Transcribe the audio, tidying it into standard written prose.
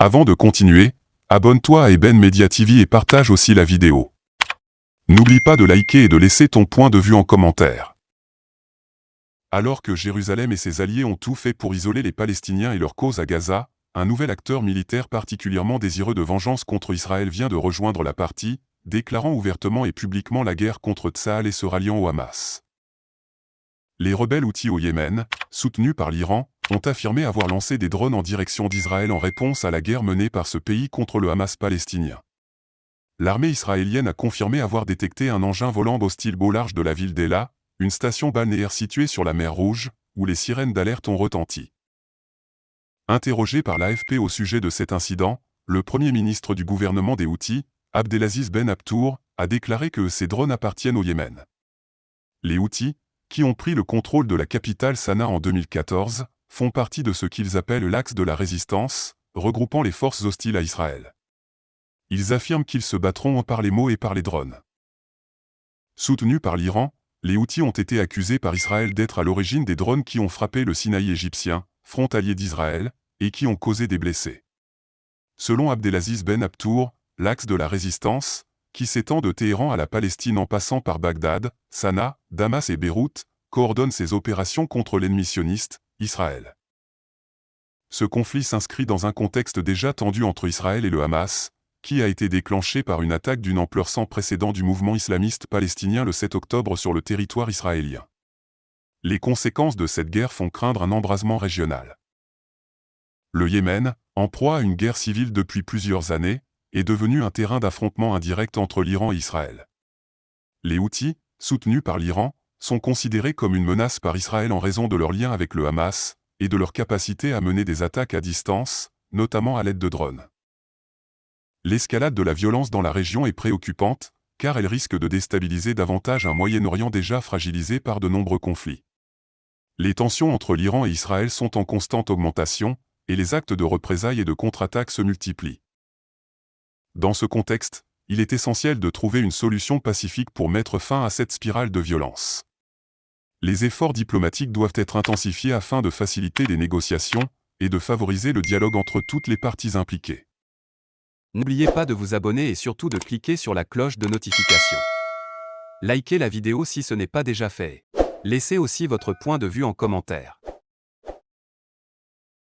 Avant de continuer, abonne-toi à Eben Media TV et partage aussi la vidéo. N'oublie pas de liker et de laisser ton point de vue en commentaire. Alors que Jérusalem et ses alliés ont tout fait pour isoler les Palestiniens et leur cause à Gaza, un nouvel acteur militaire particulièrement désireux de vengeance contre Israël vient de rejoindre la partie, déclarant ouvertement et publiquement la guerre contre Tsahal et se ralliant au Hamas. Les rebelles Houthis au Yémen, soutenus par l'Iran, ont affirmé avoir lancé des drones en direction d'Israël en réponse à la guerre menée par ce pays contre le Hamas palestinien. L'armée israélienne a confirmé avoir détecté un engin volant hostile au large de la ville d'Ela, une station balnéaire située sur la mer Rouge, où les sirènes d'alerte ont retenti. Interrogé par l'AFP au sujet de cet incident, le premier ministre du gouvernement des Houthis, Abdelaziz Ben Abtour, a déclaré que ces drones appartiennent au Yémen. Les Houthis, qui ont pris le contrôle de la capitale Sanaa en 2014, font partie de ce qu'ils appellent l'axe de la résistance, regroupant les forces hostiles à Israël. Ils affirment qu'ils se battront par les mots et par les drones. Soutenus par l'Iran, les Houthis ont été accusés par Israël d'être à l'origine des drones qui ont frappé le Sinaï égyptien, frontalier d'Israël, et qui ont causé des blessés. Selon Abdelaziz Ben Abtour, l'axe de la résistance, qui s'étend de Téhéran à la Palestine en passant par Bagdad, Sanaa, Damas et Beyrouth, coordonne ses opérations contre l'ennemi sioniste, Israël. Ce conflit s'inscrit dans un contexte déjà tendu entre Israël et le Hamas, qui a été déclenché par une attaque d'une ampleur sans précédent du mouvement islamiste palestinien le 7 octobre sur le territoire israélien. Les conséquences de cette guerre font craindre un embrasement régional. Le Yémen, en proie à une guerre civile depuis plusieurs années, est devenu un terrain d'affrontement indirect entre l'Iran et Israël. Les Houthis, soutenus par l'Iran, sont considérés comme une menace par Israël en raison de leur lien avec le Hamas, et de leur capacité à mener des attaques à distance, notamment à l'aide de drones. L'escalade de la violence dans la région est préoccupante, car elle risque de déstabiliser davantage un Moyen-Orient déjà fragilisé par de nombreux conflits. Les tensions entre l'Iran et Israël sont en constante augmentation, et les actes de représailles et de contre-attaque se multiplient. Dans ce contexte, il est essentiel de trouver une solution pacifique pour mettre fin à cette spirale de violence. Les efforts diplomatiques doivent être intensifiés afin de faciliter les négociations et de favoriser le dialogue entre toutes les parties impliquées. N'oubliez pas de vous abonner et surtout de cliquer sur la cloche de notification. Likez la vidéo si ce n'est pas déjà fait. Laissez aussi votre point de vue en commentaire.